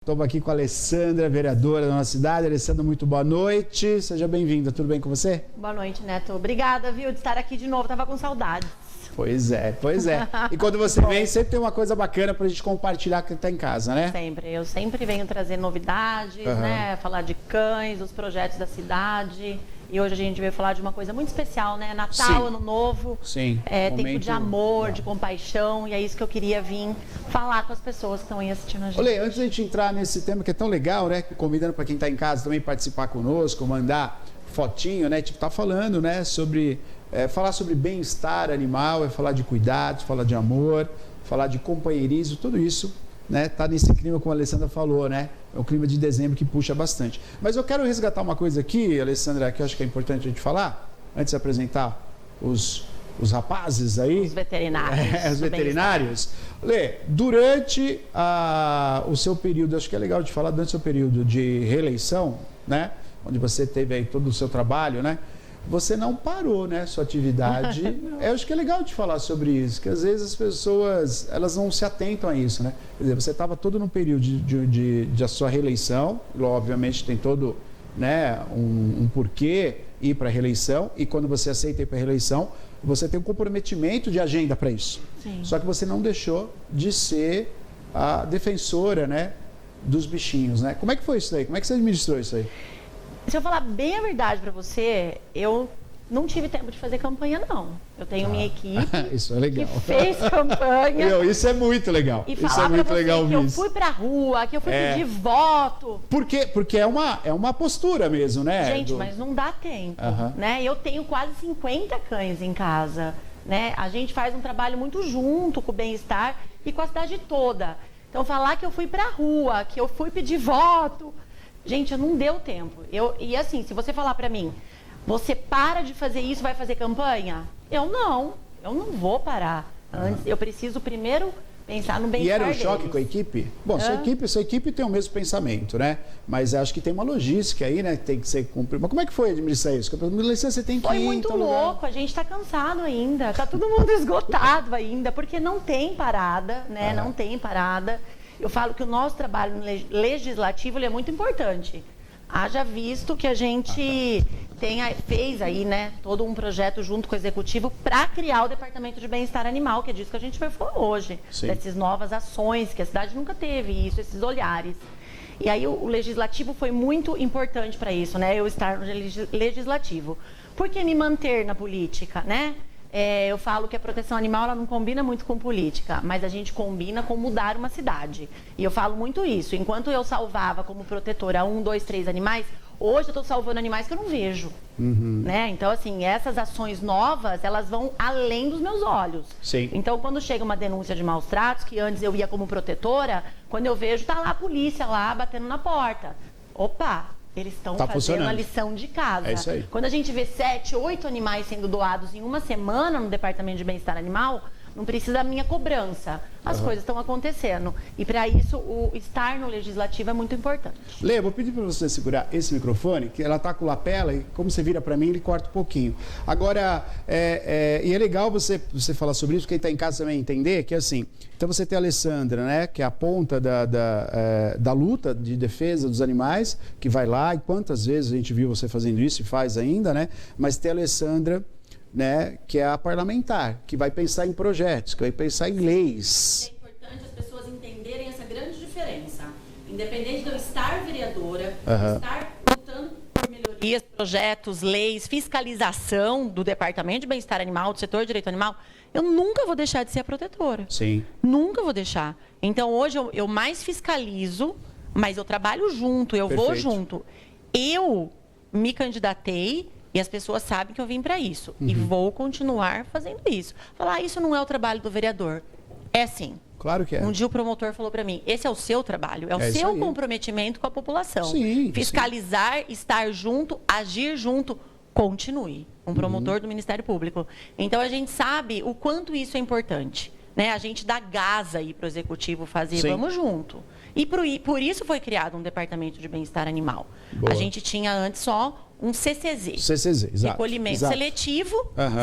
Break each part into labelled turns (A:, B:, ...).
A: Estamos aqui com a Alessandra, vereadora da nossa cidade. Alessandra, muito boa noite. Seja bem-vinda. Tudo bem com você?
B: Boa noite, Neto. Obrigada, viu, de estar aqui de novo. Tava com saudades.
A: Pois é. E quando você vem, sempre tem uma coisa bacana pra gente compartilhar que tá em casa, né?
B: Sempre. Eu sempre venho trazer novidades, né? Falar de cães, dos projetos da cidade. E hoje a gente veio falar de uma coisa muito especial, né? Natal, Ano Novo.
A: Sim.
B: Tempo de amor, de compaixão. E é isso que eu queria vir falar com as pessoas que estão aí assistindo a gente.
A: Olê, antes da gente entrar nesse tema que é tão legal, né? Convidando para quem está em casa também participar conosco, mandar fotinho, né? Tipo, tá falando, né? Sobre falar sobre bem-estar animal, falar de cuidados, falar de amor, falar de companheirismo, tudo isso, né? Tá nesse clima, como a Alessandra falou, né? É um clima de dezembro que puxa bastante. Mas eu quero resgatar uma coisa aqui, Alessandra, que eu acho que é importante a gente falar, antes de apresentar os rapazes aí.
B: Os veterinários.
A: Os veterinários. Lê, durante o seu período, acho que é legal de falar, durante o seu período de reeleição, né? Onde você teve aí todo o seu trabalho, né? Você não parou, né? Sua atividade. Eu acho que é legal de falar sobre isso, que às vezes as pessoas, elas não se atentam a isso, né? Quer dizer, você estava todo no período de sua reeleição, obviamente tem todo, né, um porquê ir para a reeleição, e quando você aceita ir para a reeleição, você tem um comprometimento de agenda para isso.
B: Sim.
A: Só que você não deixou de ser a defensora, né, dos bichinhos, né? Como é que foi isso aí? Como é que você administrou isso aí?
B: Se eu falar bem a verdade para você, eu não tive tempo de fazer campanha, não. Eu tenho minha equipe
A: isso é legal.
B: Que fez campanha.
A: Isso é muito legal.
B: E
A: isso
B: falar
A: é muito
B: pra você
A: legal
B: que eu fui pra rua, que eu fui pedir voto.
A: Porque é uma postura mesmo, né?
B: Gente, mas não dá tempo, né? Eu tenho quase 50 cães em casa, né? A gente faz um trabalho muito junto com o bem-estar e com a cidade toda. Então, falar que eu fui pra rua, que eu fui pedir voto... Gente, não deu tempo. E assim, se você falar pra mim, você para de fazer isso, vai fazer campanha? Eu não vou parar. Antes, eu preciso primeiro pensar no bem-estar
A: E era um
B: deles.
A: choque com a equipe? Bom, sua equipe tem o mesmo pensamento, né? Mas acho que tem uma logística aí, né? Que tem que ser cumprida. Mas como é que foi administrar isso? Administrar você tem que ir.
B: Foi muito louco, a gente tá cansado ainda, tá todo mundo esgotado ainda, porque não tem parada, né? Não tem parada. Eu falo que o nosso trabalho legislativo ele é muito importante. Haja visto que a gente fez aí, né, todo um projeto junto com o Executivo para criar o Departamento de Bem-Estar Animal, que é disso que a gente vai falar hoje.
A: Sim.
B: Dessas novas ações, que a cidade nunca teve isso, esses olhares. E aí o Legislativo foi muito importante para isso, né, eu estar no Legislativo. Por que me manter na política, né? Eu falo que a proteção animal ela não combina muito com política, mas a gente combina com mudar uma cidade. E eu falo muito isso. Enquanto eu salvava como protetora 1, 2, 3 animais, hoje eu estou salvando animais que eu não vejo. Né? Então, assim, essas ações novas, elas vão além dos meus olhos.
A: Sim.
B: Então, quando chega uma denúncia de maus tratos, que antes eu ia como protetora, quando eu vejo, tá lá a polícia lá batendo na porta. Opa! Eles estão fazendo a lição de casa.
A: É isso aí.
B: Quando a gente vê 7, 8 animais sendo doados em uma semana no Departamento de Bem-Estar Animal, não precisa da minha cobrança. As coisas estão acontecendo. E para isso, o estar no Legislativo é muito importante.
A: Lê, vou pedir para você segurar esse microfone, que ela está com lapela e como você vira para mim, ele corta um pouquinho. Agora, e é legal você falar sobre isso, quem está em casa também entender que assim, então você tem a Alessandra, né, que é a ponta da luta de defesa dos animais, que vai lá, e quantas vezes a gente viu você fazendo isso e faz ainda, né? Mas tem a Alessandra, né, que é a parlamentar, que vai pensar em projetos, que vai pensar em leis.
B: É importante as pessoas entenderem essa grande diferença. Independente de eu estar vereadora, estar lutando por melhorias, projetos, leis, fiscalização do Departamento de Bem-Estar Animal, do setor de direito animal, eu nunca vou deixar de ser a protetora.
A: Sim.
B: Nunca vou deixar. Então, hoje, eu mais fiscalizo, mas eu trabalho junto, eu vou junto. Eu me candidatei e as pessoas sabem que eu vim para isso. E vou continuar fazendo isso. Falar, isso não é o trabalho do vereador. É sim.
A: Claro que é.
B: Um dia o promotor falou para mim, esse é o seu trabalho, é o seu comprometimento com a população.
A: Sim,
B: fiscalizar, estar junto, agir junto, continue. Um promotor do Ministério Público. Então, a gente sabe o quanto isso é importante. né? A gente dá gás aí para o executivo fazer,
A: Sim.
B: vamos junto. E por isso foi criado um departamento de bem-estar animal.
A: Boa.
B: A gente tinha antes só um CCZ.
A: CCZ, exato.
B: Recolhimento
A: exato.
B: seletivo,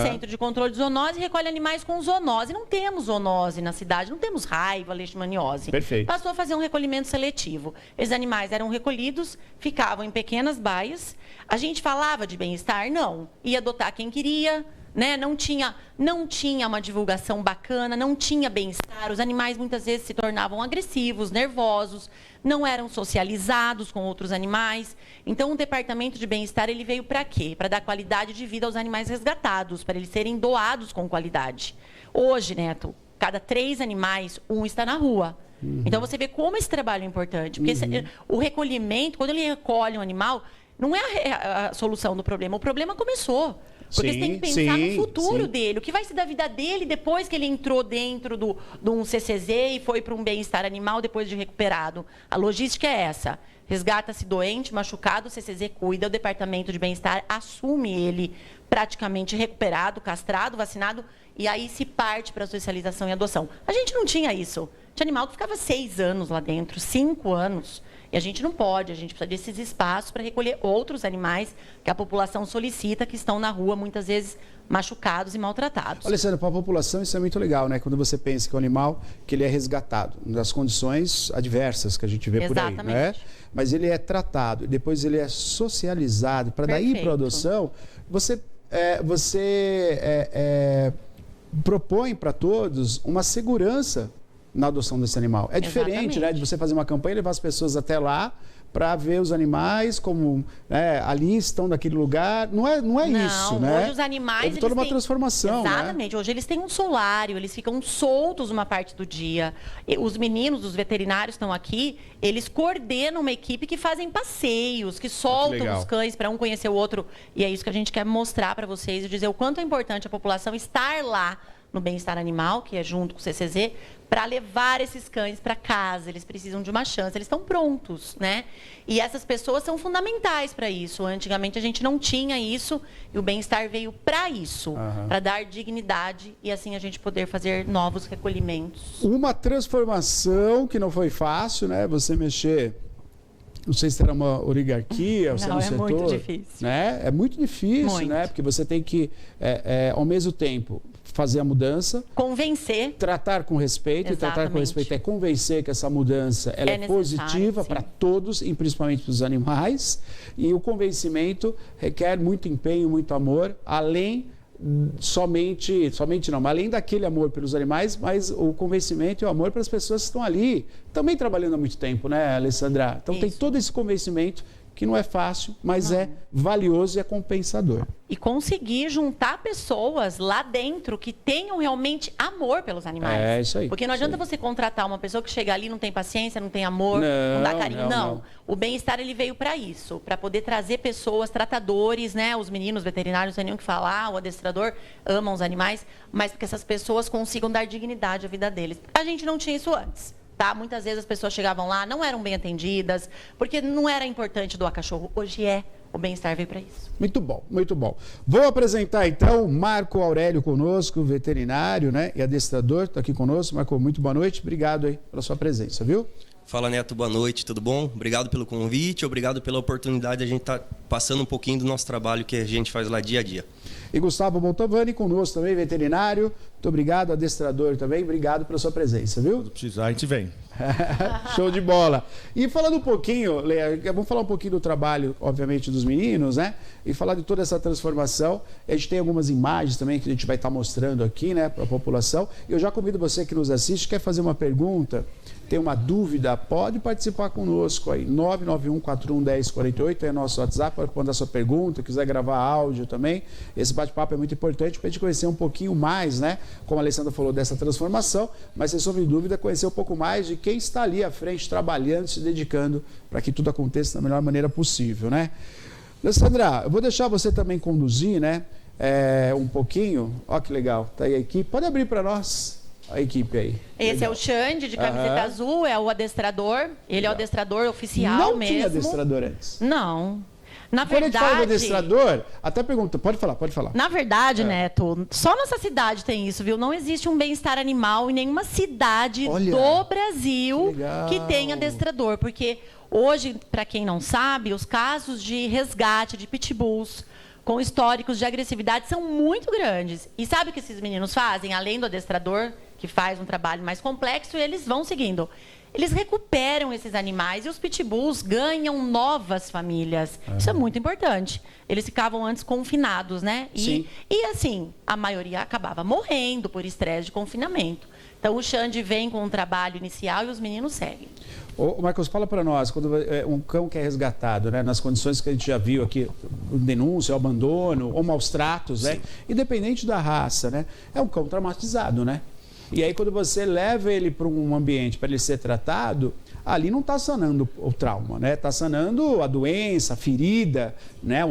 B: Centro de Controle de Zoonose, recolhe animais com zoonose. Não temos zoonose na cidade, não temos raiva, leishmaniose.
A: Perfeito.
B: Passou a fazer um recolhimento seletivo. Esses animais eram recolhidos, ficavam em pequenas baias. A gente falava de bem-estar? Não. Ia adotar quem queria, né? Não tinha uma divulgação bacana, não tinha bem-estar. Os animais muitas vezes se tornavam agressivos, nervosos, não eram socializados com outros animais. Então, o departamento de bem-estar ele veio para quê? Para dar qualidade de vida aos animais resgatados, para eles serem doados com qualidade. Hoje, Neto, cada 3 animais, 1 está na rua. Então, você vê como esse trabalho é importante. Porque o recolhimento, quando ele recolhe um animal, não é a solução do problema. O problema começou. Porque você tem que pensar no futuro dele. O que vai ser da vida dele depois que ele entrou dentro de um CCZ e foi para um bem-estar animal depois de recuperado. A logística é essa. Resgata-se doente, machucado, o CCZ cuida, o departamento de bem-estar assume ele praticamente recuperado, castrado, vacinado, e aí se parte para a socialização e adoção. A gente não tinha isso. Tinha animal que ficava 6 anos lá dentro, 5 anos. E a gente não pode, a gente precisa desses espaços para recolher outros animais que a população solicita, que estão na rua, muitas vezes machucados e maltratados.
A: Alessandra, para a população isso é muito legal, né? Quando você pensa que é um animal que ele é resgatado, nas condições adversas que a gente vê por aí, né? Mas ele é tratado, depois ele é socializado, para daí ir para a adoção, você propõe para todos uma segurança na adoção desse animal. É diferente, né, de você fazer uma campanha e levar as pessoas até lá para ver os animais como ali estão naquele lugar. Não é isso, né?
B: Hoje os animais...
A: Houve toda uma transformação,
B: exatamente. Né? Hoje eles têm um solário, eles ficam soltos uma parte do dia. E os meninos, os veterinários estão aqui, eles coordenam uma equipe que fazem passeios, que soltam os cães para um conhecer o outro. E é isso que a gente quer mostrar para vocês e dizer o quanto é importante a população estar lá no bem-estar animal, que é junto com o CCZ, para levar esses cães para casa. Eles precisam de uma chance, eles estão prontos, né? E essas pessoas são fundamentais para isso. Antigamente a gente não tinha isso e o bem-estar veio para isso, para dar dignidade e assim a gente poder fazer novos recolhimentos.
A: Uma transformação que não foi fácil, né? Você mexer... Não sei se era uma oligarquia, ou se
B: não,
A: é um setor.
B: muito difícil.
A: Né? É muito difícil,
B: muito.
A: Né? Porque você tem que, ao mesmo tempo, fazer a mudança.
B: Convencer.
A: Tratar com respeito.
B: Exatamente.
A: E tratar com respeito é convencer que essa mudança ela é positiva para todos, e principalmente para os animais. E o convencimento requer muito empenho, muito amor, além... mas além daquele amor pelos animais, mas o convencimento e o amor para as pessoas que estão ali, também trabalhando há muito tempo, né, Alessandra? Então tem todo esse convencimento que não é fácil, mas é valioso e é compensador.
B: E conseguir juntar pessoas lá dentro que tenham realmente amor pelos animais.
A: É isso aí.
B: Porque não adianta você contratar uma pessoa que chega ali e não tem paciência, não tem amor, não dá carinho. Não. O bem-estar ele veio para isso, para poder trazer pessoas, tratadores, né? Os meninos veterinários não tem nem o que falar, o adestrador ama os animais, mas porque essas pessoas consigam dar dignidade à vida deles. A gente não tinha isso antes. Tá? Muitas vezes as pessoas chegavam lá, não eram bem atendidas, porque não era importante doar cachorro. Hoje é. O bem-estar veio para isso.
A: Muito bom, muito bom. Vou apresentar então o Marco Aurélio conosco, veterinário, né, e adestrador, está aqui conosco. Marco, muito boa noite, obrigado aí pela sua presença, viu?
C: Fala, Neto, boa noite, tudo bom? Obrigado pelo convite, obrigado pela oportunidade de a gente estar passando um pouquinho do nosso trabalho que a gente faz lá dia a dia.
A: E Gustavo Montalvani conosco também, veterinário. Muito obrigado, adestrador também. Obrigado pela sua presença, viu?
D: Quando precisar, a gente vem.
A: Show de bola. E falando um pouquinho, Lea, vamos falar um pouquinho do trabalho, obviamente, dos meninos, né? E falar de toda essa transformação. A gente tem algumas imagens também que a gente vai estar mostrando aqui, né, para a população. E eu já convido você que nos assiste, quer fazer uma pergunta, tem uma dúvida, pode participar conosco aí. 991411048 é nosso WhatsApp, pode mandar sua pergunta, quiser gravar áudio também. Esse bate-papo é muito importante para a gente conhecer um pouquinho mais, né? Como a Alessandra falou dessa transformação, mas sem sombra de dúvida conhecer um pouco mais de quem está ali à frente, trabalhando, se dedicando para que tudo aconteça da melhor maneira possível, né? Alessandra, eu vou deixar você também conduzir, né? Um pouquinho. Ó que legal, tá aí a equipe. Pode abrir para nós a equipe aí.
B: Esse
A: legal.
B: É o Xande, de camiseta azul, é o adestrador. Ele é o adestrador oficial
A: não
B: mesmo.
A: Não tinha adestrador antes?
B: Não. Na
A: Quando a gente fala do
B: verdade,
A: adestrador, até pergunta, pode falar.
B: na verdade, Neto, só nossa cidade tem isso, viu? Não existe um bem-estar animal em nenhuma cidade
A: Olha,
B: do Brasil
A: legal.
B: que tenha adestrador. Porque hoje, para quem não sabe, os casos de resgate de pitbulls com históricos de agressividade são muito grandes. E sabe o que esses meninos fazem? Além do adestrador, que faz um trabalho mais complexo, eles vão seguindo. Eles recuperam esses animais e os pitbulls ganham novas famílias. Isso é muito importante. Eles ficavam antes confinados, né?
A: Sim.
B: E assim, a maioria acabava morrendo por estresse de confinamento. Então, o Xande vem com um trabalho inicial e os meninos seguem.
A: Ô, Marcos, fala para nós, quando um cão que é resgatado, né, nas condições que a gente já viu aqui, denúncia, abandono ou maus tratos, né, independente da raça, né, é um cão traumatizado, né? E aí, quando você leva ele para um ambiente para ele ser tratado, ali não está sanando o trauma, né? Está sanando a doença, a ferida, né?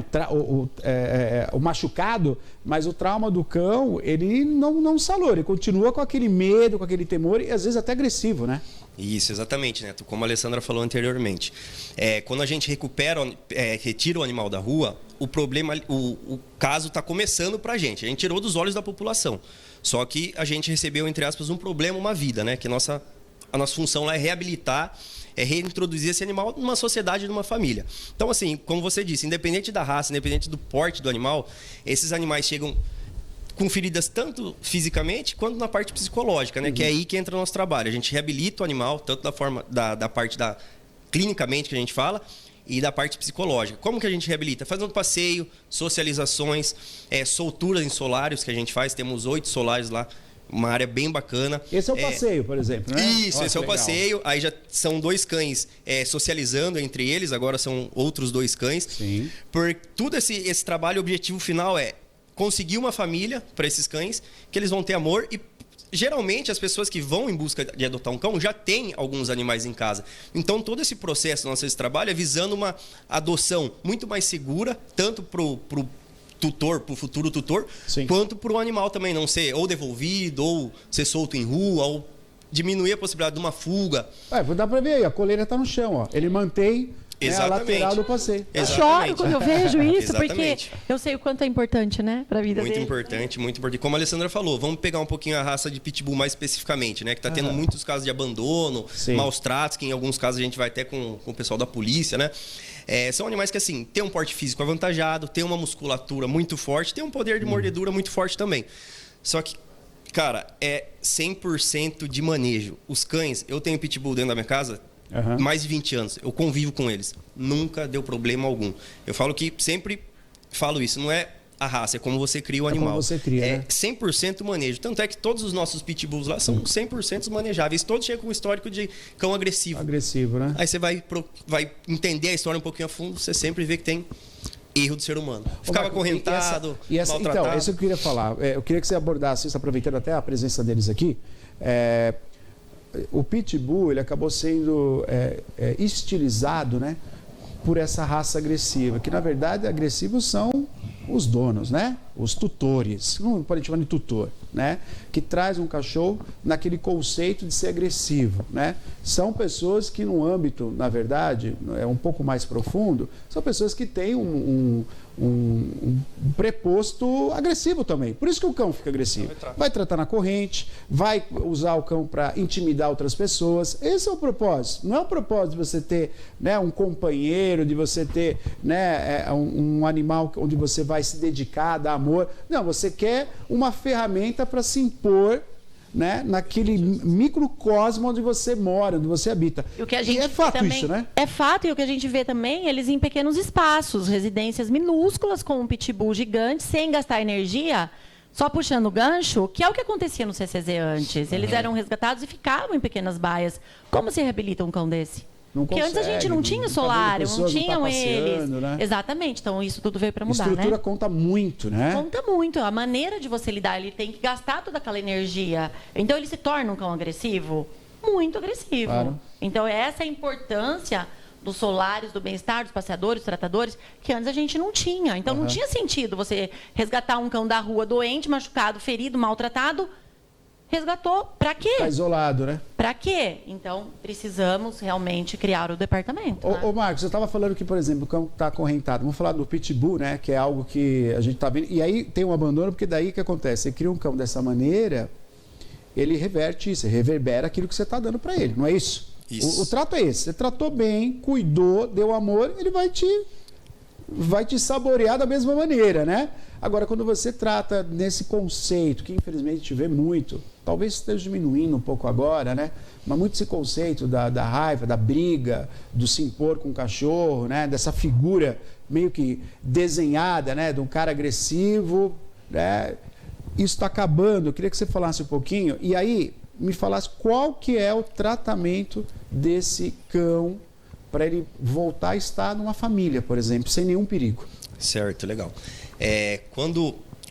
A: O machucado, mas o trauma do cão, ele não sanou, ele continua com aquele medo, com aquele temor e às vezes até agressivo, né?
C: Isso, exatamente, Neto. Como a Alessandra falou anteriormente. Quando a gente retira o animal da rua, o problema, o caso está começando para a gente. A gente tirou dos olhos da população. Só que a gente recebeu, entre aspas, um problema, uma vida, né? Que a nossa função lá é reabilitar, é reintroduzir esse animal numa sociedade, numa família. Então, assim, como você disse, independente da raça, independente do porte do animal, esses animais chegam com feridas tanto fisicamente quanto na parte psicológica, né? Que é aí que entra o nosso trabalho. A gente reabilita o animal, tanto da forma da parte da clinicamente que a gente fala, e da parte psicológica. Como que a gente reabilita? Fazendo passeio, socializações, solturas em solários que a gente faz. Temos 8 solários lá, uma área bem bacana.
A: Esse é o passeio, por exemplo, né?
C: Isso, esse é o passeio. Aí já são 2 cães socializando entre eles, agora são outros 2 cães.
A: Sim.
C: Por tudo esse trabalho, o objetivo final é conseguir uma família para esses cães, que eles vão ter amor e geralmente as pessoas que vão em busca de adotar um cão já têm alguns animais em casa. Então todo esse processo, nosso trabalho é visando uma adoção muito mais segura, tanto pro tutor, pro futuro tutor,
A: Sim,
C: quanto pro animal também não ser ou devolvido, ou ser solto em rua, ou diminuir a possibilidade de uma fuga.
A: Dá para ver aí, a coleira está no chão, ó. Ele mantém a lateral do passeio.
B: Eu choro quando eu vejo isso, porque
C: Exatamente.
B: eu sei o quanto é importante, né, para a vida
C: Muito
B: dele.
C: importante, muito importante. Como a Alessandra falou, vamos pegar um pouquinho a raça de pitbull mais especificamente, né? Que está tendo muitos casos de abandono,
A: Sim,
C: maus tratos, que em alguns casos a gente vai até com o pessoal da polícia, né? São animais que, assim, têm um porte físico avantajado, têm uma musculatura muito forte, têm um poder de mordedura muito forte também. Só que, cara, é 100% de manejo. Os cães, eu tenho pitbull dentro da minha casa, mais de 20 anos, eu convivo com eles. Nunca deu problema algum. Eu falo que sempre falo isso, não é a raça, é como você cria o animal.
A: Como você cria, né?
C: 100% manejo. Tanto é que todos os nossos pitbulls lá são 100% manejáveis. Todos chegam com um histórico de cão agressivo.
A: Agressivo, né?
C: Aí você vai entender a história um pouquinho a fundo, você sempre vê que tem erro do ser humano. Ficava acorrentado, maltratado.
A: Então, isso eu queria falar. Eu queria que você abordasse isso, aproveitando até a presença deles aqui. O pitbull, ele acabou sendo estilizado, né, por essa raça agressiva, que na verdade agressivos são os donos, né? Os tutores, não pode chamar de tutor, né? Que traz um cachorro naquele conceito de ser agressivo, né? São pessoas que no âmbito, na verdade, é um pouco mais profundo, são pessoas que têm um preposto agressivo também. Por isso que o cão fica agressivo. Vai tratar na corrente, vai usar o cão para intimidar outras pessoas. Esse é o propósito. Não é o propósito de você ter, né, um companheiro, de você ter, né, um animal onde você vai se dedicar, dar amor. Não, você quer uma ferramenta para se impor, né, naquele microcosmo onde você mora, onde você habita.
B: E
A: é fato
B: também,
A: isso, né?
B: É fato, e o que a gente vê também, eles em pequenos espaços, residências minúsculas com um pitbull gigante, sem gastar energia, só puxando o gancho, que é o que acontecia no CCZ antes. Eles eram resgatados e ficavam em pequenas baias. Como se reabilita um cão desse? Porque antes a gente não tinha solário, não tinham eles. Né? Exatamente, então isso tudo veio para mudar, né? A
A: estrutura conta muito, né?
B: Conta muito, a maneira de você lidar, ele tem que gastar toda aquela energia. Então ele se torna um cão agressivo? Muito agressivo.
A: Claro.
B: Então essa é a importância dos solários, do bem-estar, dos passeadores, dos tratadores, que antes a gente não tinha. Então não tinha sentido você resgatar um cão da rua doente, machucado, ferido, maltratado, Resgatou. Para quê?
A: Tá isolado, né?
B: Para quê? Então, precisamos realmente criar o departamento. Né?
A: Ô Marcos, eu estava falando que, por exemplo, o cão está acorrentado. Vamos falar do pitbull, né? Que é algo que a gente está vendo. E aí tem um abandono, porque daí o que acontece? Você cria um cão dessa maneira, ele reverte isso, reverbera aquilo que você está dando para ele, não é isso?
C: Isso.
A: O trato é esse. Você tratou bem, cuidou, deu amor, ele vai te saborear da mesma maneira, né? Agora, quando você trata nesse conceito, que infelizmente a gente vê muito, talvez esteja diminuindo um pouco agora, né? Mas muito esse conceito da raiva, da briga, do se impor com o cachorro, né? Dessa figura meio que desenhada, né? De um cara agressivo, né? Isso está acabando. Eu queria que você falasse um pouquinho. E aí, me falasse qual que é o tratamento desse cão para ele voltar a estar numa família, por exemplo, sem nenhum perigo.
C: Certo, legal.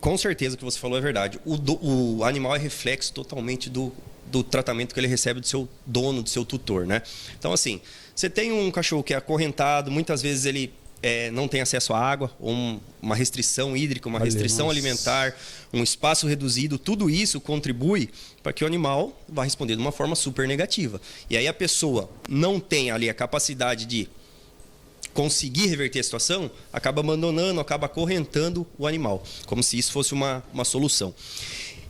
C: Com certeza o que você falou é verdade. O animal é reflexo totalmente do tratamento que ele recebe do seu dono, do seu tutor, né? Então, assim, você tem um cachorro que é acorrentado, muitas vezes ele não tem acesso à água, ou uma restrição hídrica, uma restrição alimentar, um espaço reduzido, tudo isso contribui para que o animal vá responder de uma forma super negativa. E aí a pessoa não tem ali a capacidade de conseguir reverter a situação, acaba abandonando, acaba acorrentando o animal, como se isso fosse uma solução.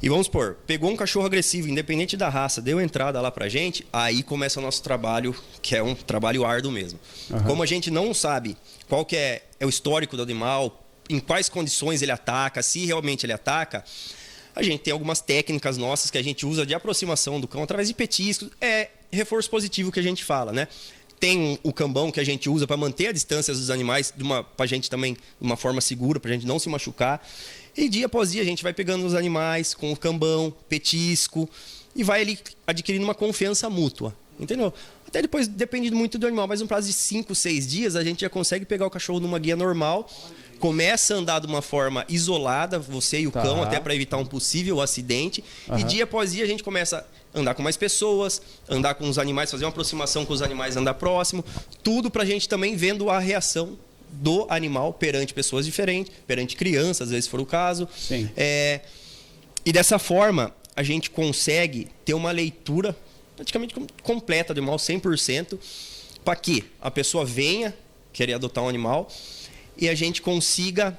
C: E vamos supor, pegou um cachorro agressivo, independente da raça, deu entrada lá pra gente, aí começa o nosso trabalho, que é um trabalho árduo mesmo. Uhum. Como a gente não sabe qual que é o histórico do animal, em quais condições ele ataca, se realmente ele ataca, a gente tem algumas técnicas nossas que a gente usa de aproximação do cão através de petiscos, reforço positivo que a gente fala, né? Tem o cambão que a gente usa para manter a distância dos animais, para a gente também de uma forma segura, para a gente não se machucar. E dia após dia a gente vai pegando os animais com o cambão, petisco, e vai ali adquirindo uma confiança mútua, entendeu? Até depois, depende muito do animal, mas no prazo de 5, 6 dias a gente já consegue pegar o cachorro numa guia normal, começa a andar de uma forma isolada, você e o cão, até para evitar um possível acidente, e dia após dia a gente começa a andar com mais pessoas, andar com os animais, fazer uma aproximação com os animais, andar próximo, tudo para a gente também vendo a reação do animal perante pessoas diferentes, perante crianças, às vezes for o caso.
A: Sim.
C: E dessa forma, a gente consegue ter uma leitura praticamente completa do animal, 100%, para que a pessoa venha querer adotar um animal e a gente consiga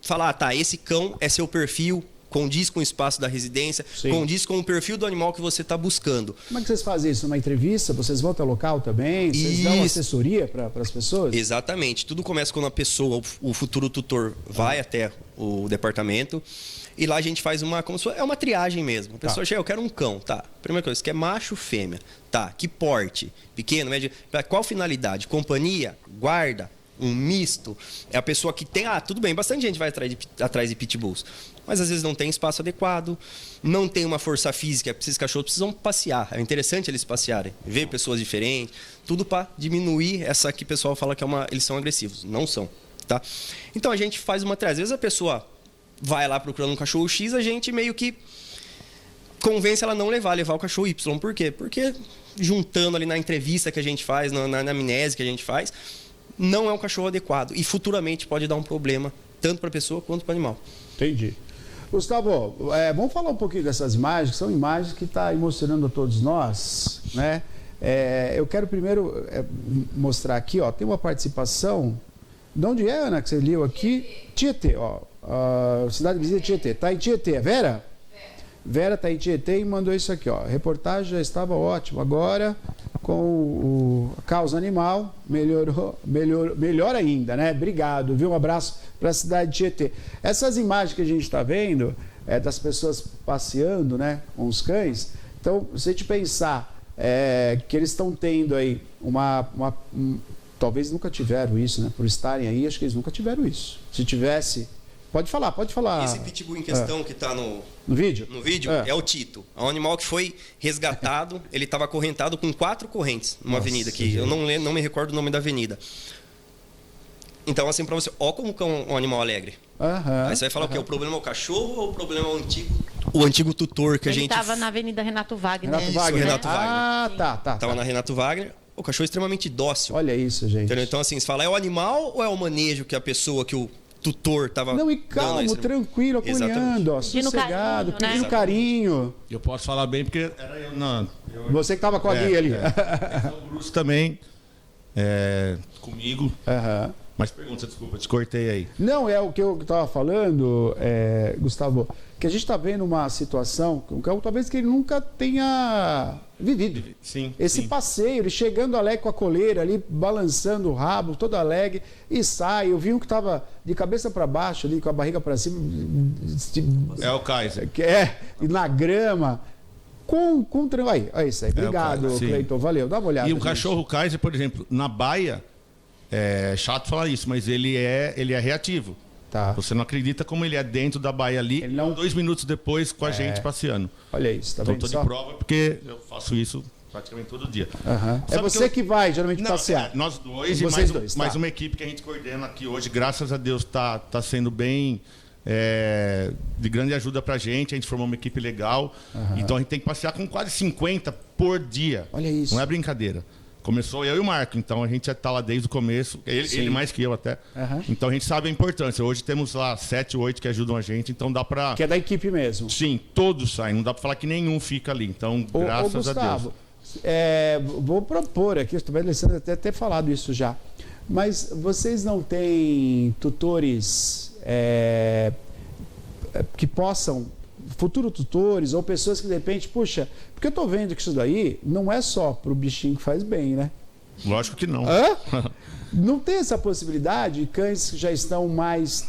C: falar, tá, esse cão é seu perfil, condiz com o espaço da residência, sim, condiz com o perfil do animal que você está buscando.
A: Como é que vocês fazem isso? Numa entrevista? Vocês vão até o local também? Vocês dão assessoria para as pessoas?
C: Exatamente. Tudo começa quando a pessoa, o futuro tutor, vai até o departamento e lá a gente faz uma triagem mesmo. A pessoa chega, eu quero um cão, tá. Primeira coisa, você quer macho, fêmea, tá. Que porte? Pequeno, médio? Para qual finalidade? Companhia? Guarda? Um misto? É a pessoa que tem... tudo bem, bastante gente vai atrás de pitbulls. Mas às vezes não tem espaço adequado, não tem uma força física, esses cachorros precisam passear. É interessante eles passearem, ver pessoas diferentes, tudo para diminuir essa que o pessoal fala que eles são agressivos. Não são, tá? Então a gente faz uma triagem. Às vezes a pessoa vai lá procurando um cachorro X, a gente meio que convence ela a não levar o cachorro Y. Por quê? Porque juntando ali na entrevista que a gente faz, na anamnese que a gente faz, não é um cachorro adequado e futuramente pode dar um problema tanto para a pessoa quanto para o animal.
A: Entendi. Gustavo, vamos falar um pouquinho dessas imagens, que são imagens que estão emocionando a todos nós, né? Eu quero primeiro mostrar aqui, ó, tem uma participação. De onde é, Ana, que você leu aqui? Tietê, ó. Cidade vizinha Tietê. Tá em Tietê, Vera? Vera está em Tietê e mandou isso aqui, ó. A reportagem já estava ótima. Agora, com a causa animal, melhor ainda, né? Obrigado, viu? Um abraço para a cidade de Tietê. Essas imagens que a gente está vendo, das pessoas passeando, né? Com os cães. Então, se a gente pensar que eles estão tendo aí talvez nunca tiveram isso, né? Por estarem aí, acho que eles nunca tiveram isso. Se tivesse... Pode falar.
C: Esse pitbull em questão que está no
A: vídeo,
C: é o Tito. É um animal que foi resgatado. Ele estava acorrentado com 4 correntes numa avenida aqui. Eu não me recordo o nome da avenida. Então, assim, para você, ó como que é um animal alegre. Aí você vai falar o quê? O problema é o cachorro ou o problema é o antigo tutor que a gente...
B: Ele estava na Avenida Renato Wagner.
A: Renato Wagner.
C: Tá. Tava na Renato Wagner. O cachorro é extremamente dócil.
A: Olha isso, gente.
C: Entendeu? Então, assim, você fala, é o animal ou é o manejo que a pessoa, que tutor estava
A: Não, e calmo, tranquilo, acompanhando, ó, sossegado, pedindo carinho.
D: Eu posso falar bem porque era eu, não.
A: Você que estava com a guia ali.
D: O Bruce também, comigo. Mas pergunta, desculpa, te cortei aí.
A: Não, é o que eu estava falando, Gustavo, que a gente está vendo uma situação, talvez que ele nunca tenha vivido.
D: Sim.
A: Esse passeio, ele chegando alegre com a coleira ali, balançando o rabo, todo alegre, e sai. Eu vi um que estava de cabeça para baixo ali, com a barriga para cima.
D: É o Kaiser.
A: Na grama. Aí, isso aí. Obrigado, Cleiton. Valeu, dá uma olhada.
D: E o cachorro Kaiser, por exemplo, na baia, é chato falar isso, mas ele é reativo.
A: Tá.
D: Você não acredita como ele é dentro da baia ali,
A: ele não...
D: 2 minutos depois com a gente passeando.
A: Olha isso, tá
D: então,
A: vendo?
D: Estou de prova porque eu faço isso praticamente todo dia.
A: É você que vai geralmente passear?
D: Nós dois e mais uma equipe que a gente coordena aqui hoje, graças a Deus, tá sendo bem de grande ajuda pra gente. A gente formou uma equipe legal. Então a gente tem que passear com quase 50 por dia.
A: Olha isso.
D: Não é brincadeira. Começou eu e o Marco, então a gente já está lá desde o começo, ele mais que eu até. Então a gente sabe a importância. Hoje temos lá 7, 8 que ajudam a gente, então dá para...
A: Que é da equipe mesmo.
D: Sim, todos saem, não dá para falar que nenhum fica ali, então graças a Deus.
A: Vou propor aqui, estou vendo até ter falado isso já, mas vocês não têm tutores que possam, futuros tutores ou pessoas que de repente, puxa, porque eu estou vendo que isso daí não é só para o bichinho que faz bem, né?
D: Lógico que não.
A: Não tem essa possibilidade, cães que já estão mais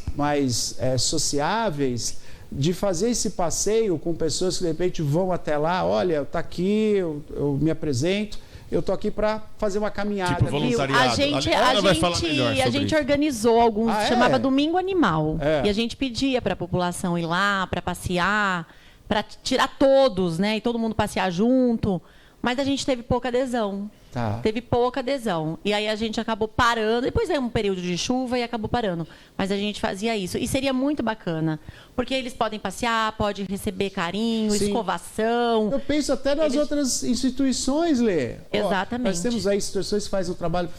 A: sociáveis, de fazer esse passeio com pessoas que de repente vão até lá, olha, tá aqui, eu me apresento, eu tô aqui para fazer uma caminhada.
D: Tipo voluntariado.
B: A gente organizou alguns, chamava Domingo Animal. E a gente pedia para a população ir lá, para passear, para tirar todos, né? E todo mundo passear junto. Mas a gente teve pouca adesão. Teve pouca adesão. E aí a gente acabou parando. Depois veio um período de chuva e acabou parando. Mas a gente fazia isso. E seria muito bacana. Porque eles podem passear, podem receber carinho, escovação.
A: Eu penso até nas outras instituições, Lê.
B: Exatamente.
A: Nós temos aí instituições que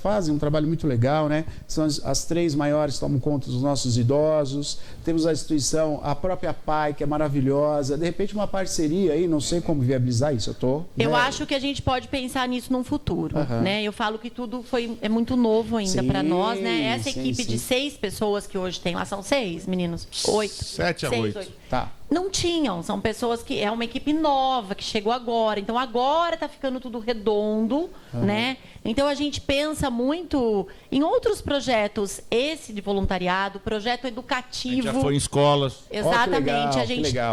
A: fazem um trabalho muito legal, né? São as 3 maiores que tomam conta dos nossos idosos. Temos a instituição, a própria PAI, que é maravilhosa. De repente, uma parceria aí, não sei como viabilizar isso.
B: Eu acho que a gente pode pensar nisso num futuro. Né? Eu falo que tudo é muito novo ainda para nós, né? Essa equipe de 6 pessoas que hoje tem lá, são 6, meninos? 8.
D: 7 a 8.
A: Tá.
B: Não tinham, são pessoas que é uma equipe nova, que chegou agora. Então agora está ficando tudo redondo, né? Então a gente pensa muito em outros projetos, esse de voluntariado, projeto educativo.
D: A gente já foi em escolas.
B: Exatamente,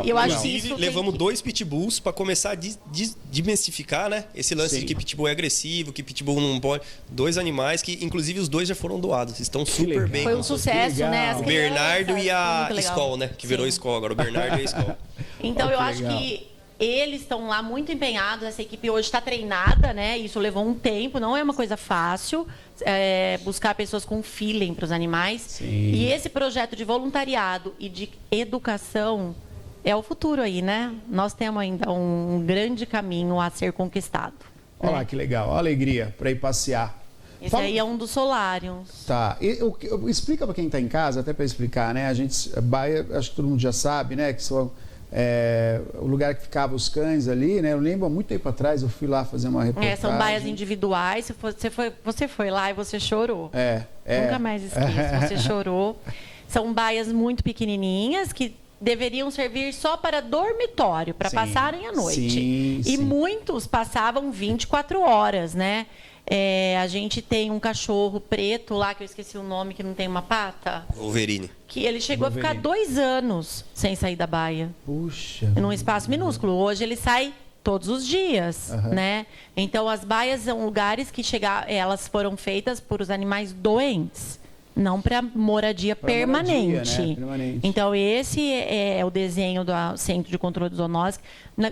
B: eu acho que isso
C: levamos 2 pitbulls para começar a desmistificar, né? Esse lance de que pitbull é agressivo, que pitbull não pode. 2 animais que, inclusive, os 2 já foram doados, estão super bem.
B: Foi um sucesso, né?
C: O Bernardo e a Skol, né? Que virou Skol agora, o Bernardo e a Skol.
B: Então eu acho que eles estão lá muito empenhados, essa equipe hoje está treinada, né? Isso levou um tempo, não é uma coisa fácil, buscar pessoas com feeling para os animais.
A: Sim.
B: E esse projeto de voluntariado e de educação é o futuro aí, né? Nós temos ainda um grande caminho a ser conquistado.
A: Olha lá que legal, a alegria para ir passear.
B: Esse aí é um dos solários.
A: Tá. Explica para quem está em casa, até para explicar, né? Baia, acho que todo mundo já sabe, né? Que são o lugar que ficavam os cães ali, né? Eu lembro há muito tempo atrás, eu fui lá fazer uma reportagem.
B: São baias individuais. Você foi lá e você chorou. Nunca mais esqueço. Você chorou. São baias muito pequenininhas que deveriam servir só para dormitório, para passarem a noite. E muitos passavam 24 horas, né? A gente tem um cachorro preto lá, que eu esqueci o nome, que não tem uma pata.
C: Wolverine.
B: Que ele chegou a ficar 2 anos sem sair da baia.
A: Puxa.
B: Num espaço minúsculo. Hoje ele sai todos os dias, né? Então as baias são lugares que elas foram feitas por os animais doentes, não para moradia permanente.
A: Né? Permanente.
B: Então esse é o desenho do Centro de Controle de Zoonose,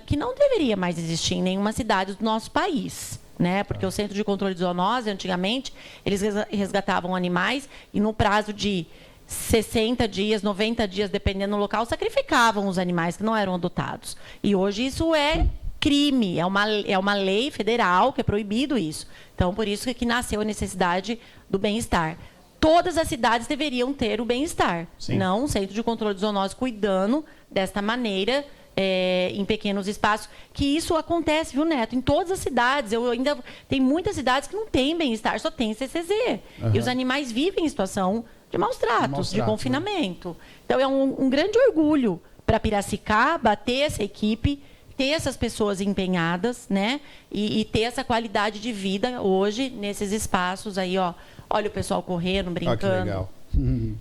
B: que não deveria mais existir em nenhuma cidade do nosso país. Né? Porque o Centro de Controle de Zoonose, antigamente, eles resgatavam animais e no prazo de 60 dias, 90 dias, dependendo do local, sacrificavam os animais que não eram adotados. E hoje isso é crime, é uma lei federal que é proibido isso. Então, por isso que nasceu a necessidade do bem-estar. todas as cidades deveriam ter o bem-estar,
A: Sim.
B: não um centro de controle de zoonose cuidando desta maneira, em pequenos espaços, que isso acontece, viu, Neto? Em todas as cidades. Tem muitas cidades que não tem bem-estar, só tem CCZ. E os animais vivem em situação de maus tratos, de confinamento. Né? Então, é um grande orgulho para Piracicaba ter essa equipe, ter essas pessoas empenhadas, né? E ter essa qualidade de vida hoje nesses espaços aí, ó. Olha o pessoal correndo, brincando.
A: Que legal.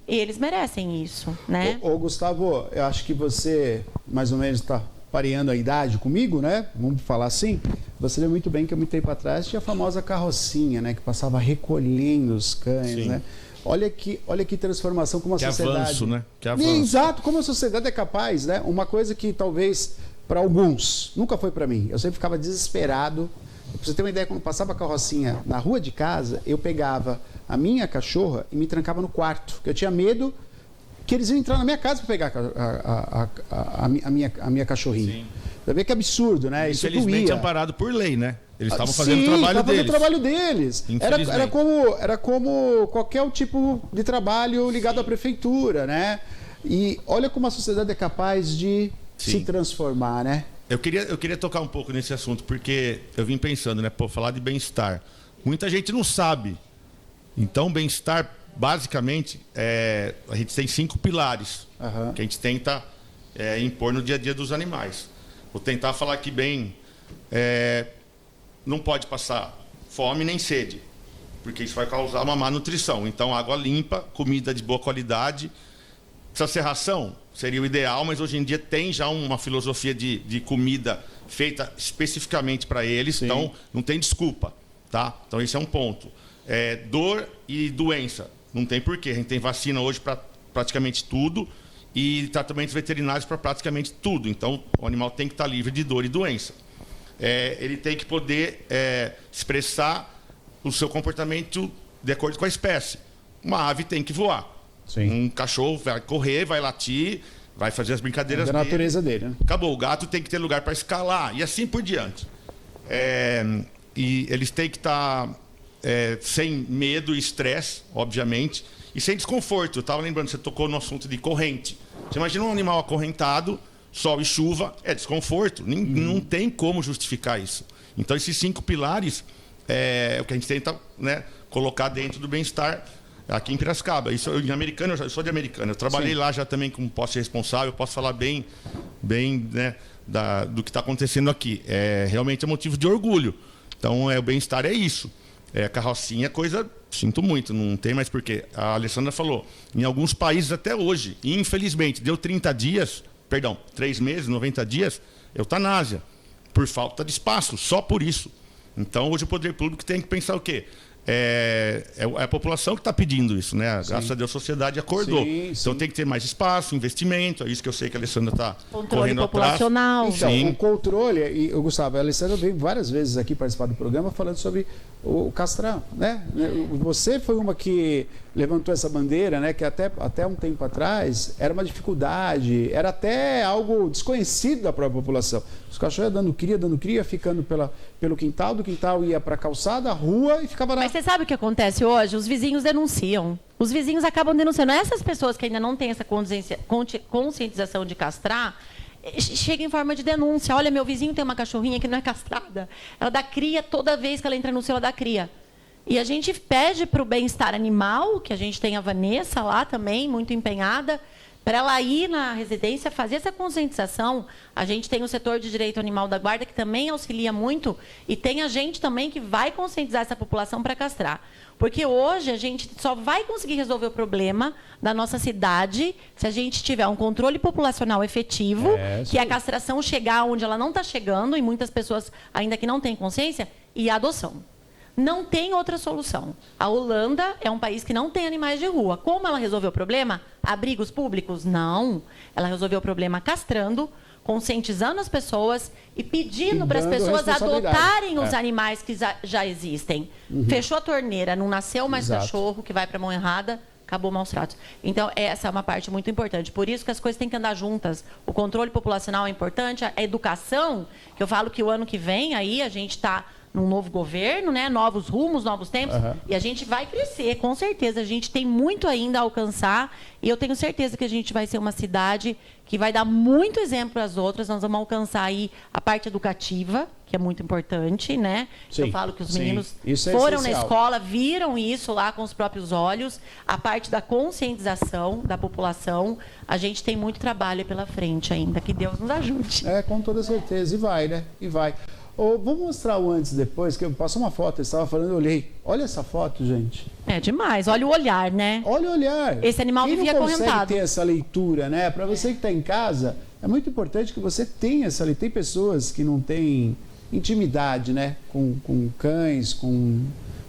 B: E eles merecem isso, né?
A: Ô, Gustavo, eu acho que você mais ou menos está pareando a idade comigo, né? Vamos falar assim. Você lembra muito bem que há muito tempo atrás tinha a famosa carrocinha, né? Que passava recolhendo os cães,
D: Sim.
A: né? Olha que transformação, como a sociedade...
D: Avanço, né? Que avanço.
A: Exato, como a sociedade é capaz, né? Uma coisa que talvez para alguns nunca foi para mim. Eu sempre ficava desesperado. Pra você ter uma ideia, quando passava a carrocinha na rua de casa, eu pegava a minha cachorra e me trancava no quarto, porque eu tinha medo que eles iam entrar na minha casa para pegar a minha cachorrinha.
D: Sim.
A: Você vê que absurdo, né? Isso
D: Infelizmente
A: doía.
D: amparado por lei, né? Eles estavam fazendo
A: Sim,
D: o trabalho
A: estavam
D: deles.
A: fazendo o trabalho deles. Era como qualquer tipo de trabalho ligado à prefeitura, né? E olha como a sociedade é capaz de se transformar, né?
D: Eu queria tocar um pouco nesse assunto, porque eu vim pensando, né? Pô, falar de bem-estar. Muita gente não sabe. Então, bem-estar, basicamente, a gente tem 5 pilares que a gente tenta impor no dia a dia dos animais. Vou tentar falar aqui bem. Não pode passar fome nem sede, porque isso vai causar uma má nutrição. Então, água limpa, comida de boa qualidade. Precisa ser ração? Seria o ideal, mas hoje em dia tem já uma filosofia de comida feita especificamente para eles. Sim. Então, não tem desculpa, tá? Então, esse é um ponto. Dor e doença. Não tem porquê. A gente tem vacina hoje para praticamente tudo e tratamentos veterinários para praticamente tudo. Então, o animal tem que estar livre de dor e doença. Ele tem que poder expressar o seu comportamento de acordo com a espécie. Uma ave tem que voar. Sim. Um cachorro vai correr, vai latir, vai fazer as brincadeiras
A: da natureza dele, né?
D: Acabou. O gato tem que ter lugar para escalar e assim por diante. E eles têm que estar sem medo e estresse, obviamente, e sem desconforto. Eu estava lembrando, você tocou no assunto de corrente. Você imagina um animal acorrentado, sol e chuva, é desconforto. Não tem como justificar isso. Então, esses 5 pilares é o que a gente tenta, né, colocar dentro do bem-estar aqui em Piracicaba. Isso, em Americana, eu sou de Americana. Eu trabalhei lá já também como posse responsável. Posso falar bem né, do que está acontecendo aqui. Realmente é motivo de orgulho. Então, o bem-estar é isso. A carrocinha é coisa... Sinto muito, não tem mais porquê. A Alessandra falou, em alguns países até hoje, infelizmente, deu 3 meses, 90 dias, eutanásia, por falta de espaço, só por isso. Então, hoje o poder público tem que pensar o quê? É a população que está pedindo isso, né? Graças a Deus a sociedade acordou. Então tem que ter mais espaço, investimento, é isso que eu sei que a Alessandra está correndo
B: populacional.
A: Atrás. Então, o controle, e o Gustavo, a Alessandra veio várias vezes aqui participar do programa falando sobre o castrão, né? Você foi uma que levantou essa bandeira, né? Que até um tempo atrás era uma dificuldade, era até algo desconhecido da própria população. Os cachorros dando cria, ficando pelo quintal, do quintal ia para a calçada, a rua e ficava na...
B: Mas você sabe o que acontece hoje? Os vizinhos denunciam. Os vizinhos acabam denunciando. Essas pessoas que ainda não têm essa conscientização de castrar, chega em forma de denúncia. Olha, meu vizinho tem uma cachorrinha que não é castrada. Ela dá cria toda vez que ela entra no cio, ela dá cria. E a gente pede para o bem-estar animal, que a gente tem a Vanessa lá também, muito empenhada, para ela ir na residência fazer essa conscientização. A gente tem o setor de direito animal da guarda, que também auxilia muito, e tem a gente também que vai conscientizar essa população para castrar. Porque hoje a gente só vai conseguir resolver o problema da nossa cidade se a gente tiver um controle populacional efetivo, que a castração chegar onde ela não está chegando, e muitas pessoas ainda que não têm consciência, e a adoção. Não tem outra solução. A Holanda é um país que não tem animais de rua. Como ela resolveu o problema? Abrigos públicos? Não. Ela resolveu o problema castrando, conscientizando as pessoas e pedindo para as pessoas adotarem os animais que já existem. Fechou a torneira, não nasceu mais cachorro que vai para a mão errada, acabou maus tratos. Então, essa é uma parte muito importante. Por isso que as coisas têm que andar juntas. O controle populacional é importante, a educação, que eu falo que o ano que vem, aí a gente está num novo governo, né? Novos rumos, novos tempos. E a gente vai crescer, com certeza. A gente tem muito ainda a alcançar. E eu tenho certeza que a gente vai ser uma cidade que vai dar muito exemplo para as outras. Nós vamos alcançar aí a parte educativa, que é muito importante, né?
A: Sim,
B: eu falo que os meninos
A: isso é
B: foram
A: essencial.
B: na escola, viram isso lá com os próprios olhos. A parte da conscientização da população, a gente tem muito trabalho pela frente ainda. Que Deus nos ajude.
A: Com toda certeza. E vai, né? E vai. Vamos mostrar o antes e depois, que eu passou uma foto, eu estava falando, eu olhei. Olha essa foto, gente.
B: É demais. Olha o olhar, né?
A: Olha o olhar.
B: Esse animal
A: Quem
B: vivia
A: não consegue
B: acorrentado.
A: ter essa leitura, né? Para você que está em casa, é muito importante que você tenha essa leitura. Tem pessoas que não têm intimidade, né? Com cães, com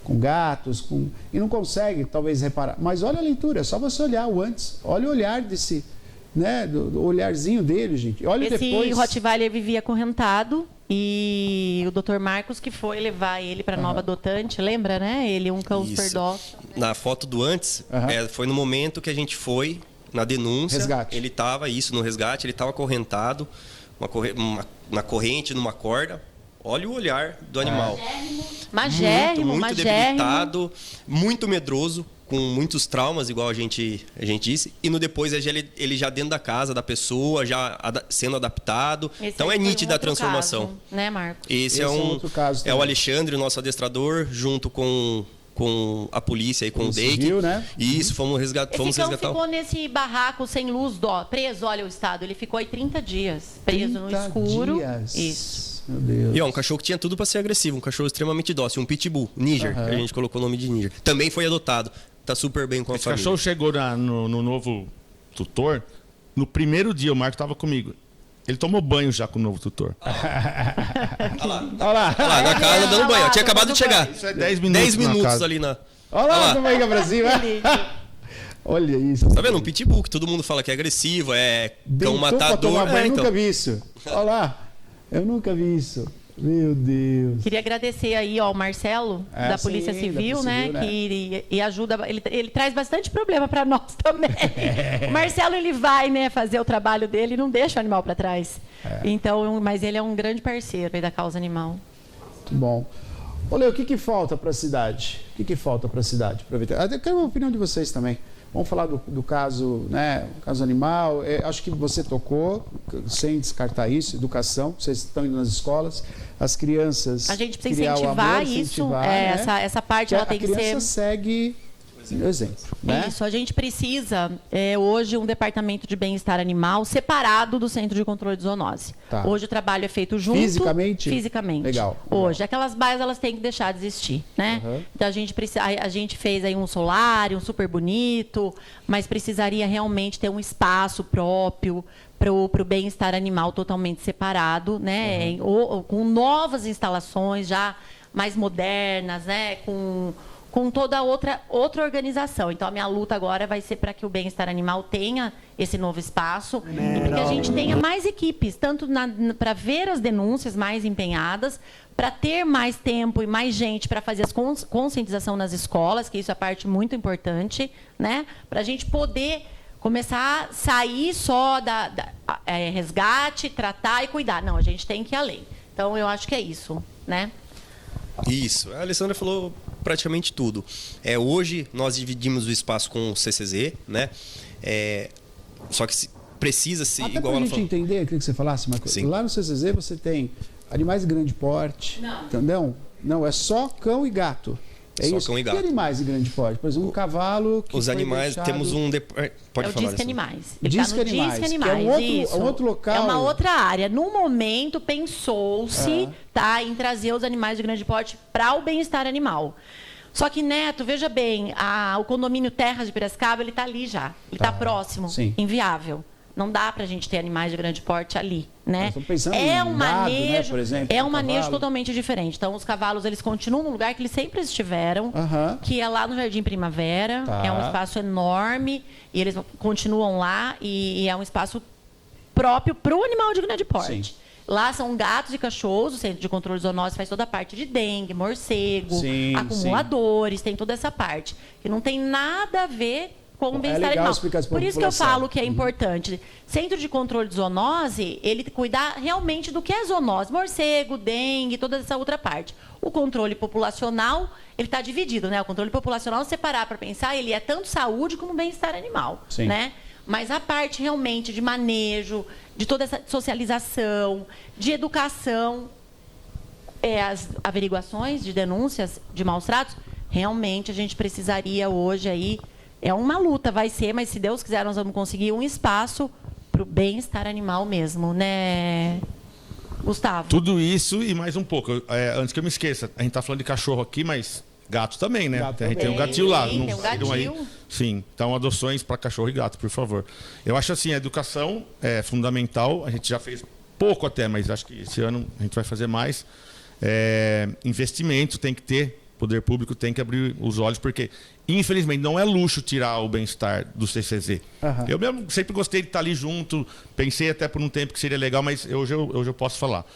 A: gatos, e não consegue, talvez, reparar. Mas olha a leitura, é só você olhar o antes. Olha o olhar desse, né? Do olharzinho dele, gente. Olha depois.
B: Esse Rottweiler vivia acorrentado. E o Dr. Marcos que foi levar ele para Nova Adotante, lembra, né? Ele, um cão super dócil.
C: Na foto do antes, foi no momento que a gente foi na denúncia.
A: Resgate.
C: Ele estava, no resgate, ele estava acorrentado, na corrente, numa corda. Olha o olhar do animal.
B: Magérrimo,
C: muito debilitado, muito medroso, com muitos traumas, igual a gente disse. E no depois ele já dentro da casa da pessoa, já sendo adaptado. Então é nítida a transformação.
B: Caso, né, Marcos?
C: Esse é
A: outro caso
C: o Alexandre, nosso adestrador, junto com a polícia e com o Dake.
A: Civil, né?
C: Isso, fomos resgatar.
B: Esse cão ficou nesse barraco sem luz, preso, olha o estado. Ele ficou aí 30 dias, preso no escuro.
A: Isso. Meu Deus.
C: E um cachorro que tinha tudo para ser agressivo, um cachorro extremamente dócil, um pitbull, Níger, que a gente colocou o nome de Níger. Também foi adotado, tá super bem com a família.
D: Esse cachorro chegou no novo tutor, no primeiro dia, o Marco estava comigo. Ele tomou banho já com o novo tutor.
C: Olha lá, na casa dando banho. Tinha acabado de chegar.
D: Isso é 10 minutos.
C: 10 minutos ali na.
A: Olha lá, como é que é pra cima. Olha isso.
C: Tá vendo? Um pitbull, que todo mundo fala que é agressivo, é cão matador.
A: Eu nunca vi isso. Olha lá. Eu nunca vi isso. Meu Deus.
B: Queria agradecer aí ao Marcelo, da Polícia Civil, né? Que ajuda, ele traz bastante problema para nós também. O Marcelo, ele vai, né, fazer o trabalho dele e não deixa o animal para trás. Então, mas ele é um grande parceiro aí da causa animal.
A: Muito bom. Olha, o que falta para a cidade? O que falta para a cidade? Aproveitar. Eu quero a opinião de vocês também. Vamos falar do caso, né? O caso animal. Acho que você tocou, sem descartar isso, educação. Vocês estão indo nas escolas, as crianças.
B: A gente precisa incentivar isso. Né? Essa parte ela tem que ser.
A: A criança segue o exemplo. Né?
B: Isso, a gente precisa hoje um departamento de bem-estar animal separado do Centro de Controle de Zoonose. Tá. Hoje o trabalho é feito junto.
A: Fisicamente?
B: Fisicamente.
A: Legal.
B: Hoje, aquelas bases elas têm que deixar de existir, né? Então a gente fez aí um solário, um super bonito, mas precisaria realmente ter um espaço próprio para o bem-estar animal totalmente separado, né? Com novas instalações já mais modernas, né? Com toda outra organização. Então, a minha luta agora vai ser para que o bem-estar animal tenha esse novo espaço e para que a gente tenha mais equipes, tanto para ver as denúncias mais empenhadas, para ter mais tempo e mais gente para fazer a conscientização nas escolas, que isso é parte muito importante, né? Para a gente poder começar a sair só resgate, tratar e cuidar. Não, a gente tem que ir além. Então, eu acho que é isso, né?
C: Isso. A Alessandra falou praticamente tudo. Hoje nós dividimos o espaço com o CCZ, né? Só que precisa-se,
A: até
C: igual
A: ela
C: ela
A: falou. Até para a gente entender, eu queria que você falasse uma coisa. Lá no CCZ você tem animais de grande porte, entendeu? Não, é só cão e gato. É
C: só
A: isso.
C: Cão e gato.
A: E animais de grande porte? Por exemplo, um cavalo que
C: os animais,
A: deixado...
C: temos um... Pode falar.
B: Disque Animais.
A: Disque Animais, que é um outro local.
B: É uma outra área. No momento, pensou-se em trazer os animais de grande porte para o bem-estar animal. Só que, Neto, veja bem, o condomínio Terras de Piracicaba, ele está ali já. Ele está próximo.
A: Sim.
B: Inviável. Não dá para a gente ter animais de grande porte ali, né?
A: Pensando em
B: um
A: gado,
B: manejo,
A: né, por exemplo,
B: é um manejo totalmente diferente. Então, os cavalos, eles continuam no lugar que eles sempre estiveram, que é lá no Jardim Primavera. É um espaço enorme e eles continuam lá e é um espaço próprio para o animal de grande porte.
A: Sim.
B: Lá são gatos e cachorros, o Centro de Controle de Zoonose faz toda a parte de dengue, morcego, acumuladores, tem toda essa parte. Que não tem nada a ver com o bem-estar
A: legal
B: animal.
A: explicar isso pra
B: Por isso que eu
A: população.
B: falo que é importante. Centro de controle de zoonose, ele cuidar realmente do que é zoonose. Morcego, dengue, toda essa outra parte. O controle populacional, ele está dividido, né? O controle populacional, se você parar para pensar, ele é tanto saúde como bem-estar animal,
A: Sim.
B: né? Mas a parte realmente de manejo, de toda essa socialização, de educação, as averiguações de denúncias de maus tratos, realmente a gente precisaria hoje aí, é uma luta, vai ser, mas se Deus quiser nós vamos conseguir um espaço para o bem-estar animal mesmo, né, Gustavo?
D: Tudo isso e mais um pouco. Antes que eu me esqueça, a gente tá falando de cachorro aqui, mas gato também, né?
A: Gato
D: A gente tem um
B: também.
D: gatinho lá.
B: Tem
D: Não
B: um
D: saíram aí?
B: gatinho.
D: Sim. Então, adoções para cachorro e gato, por favor. Eu acho assim, a educação é fundamental. A gente já fez pouco até, mas acho que esse ano a gente vai fazer mais. Investimento tem que ter. O poder público tem que abrir os olhos, porque, infelizmente, não é luxo tirar o bem-estar do CCZ.
A: Aham.
D: Eu mesmo sempre gostei de estar ali junto, pensei até por um tempo que seria legal, mas hoje eu posso falar.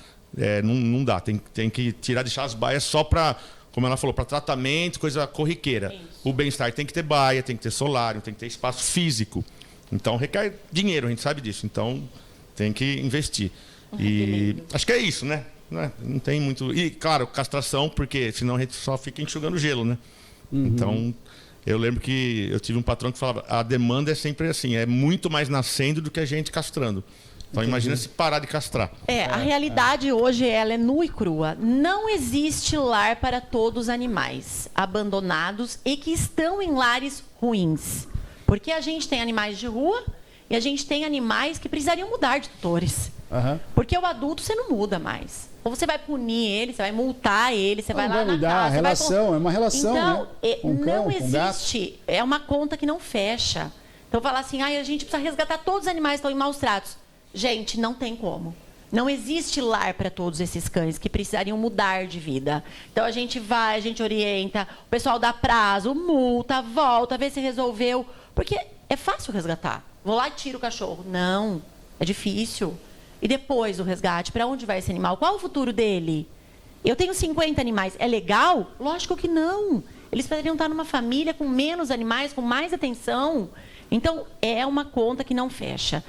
D: Não dá, tem que tirar, deixar as baias só para, como ela falou, para tratamento, coisa corriqueira.
B: Isso.
D: O bem-estar tem que ter baia, tem que ter solário, tem que ter espaço físico. Então, requer dinheiro, a gente sabe disso. Então, tem que investir. E acho que é isso, né? Não tem muito... E, claro, castração, porque senão a gente só fica enxugando gelo, né? Então, eu lembro que eu tive um patrão que falava, a demanda é sempre assim, é muito mais nascendo do que a gente castrando. Então, imagina se parar de castrar.
B: A realidade hoje ela é nua e crua. Não existe lar para todos os animais abandonados e que estão em lares ruins. Porque a gente tem animais de rua e a gente tem animais que precisariam mudar de tutores.
A: Aham.
B: Porque o adulto você não muda mais. Ou você vai punir ele, você vai multar ele, você vai lá na
A: mudar
B: casa.
A: a
B: você vai
A: relação, é uma relação,
B: então,
A: né? Com o cão,
B: não
A: com o gato.
B: existe. É uma conta que não fecha. Então, falar assim, a gente precisa resgatar todos os animais que estão em maus tratos. Gente, não tem como. Não existe lar para todos esses cães que precisariam mudar de vida. Então, a gente vai, a gente orienta, o pessoal dá prazo, multa, volta, vê se resolveu. Porque é fácil resgatar. Vou lá e tiro o cachorro. Não, é difícil. E depois o resgate, para onde vai esse animal? Qual o futuro dele? Eu tenho 50 animais. É legal? Lógico que não. Eles poderiam estar numa família com menos animais, com mais atenção. Então, é uma conta que não fecha.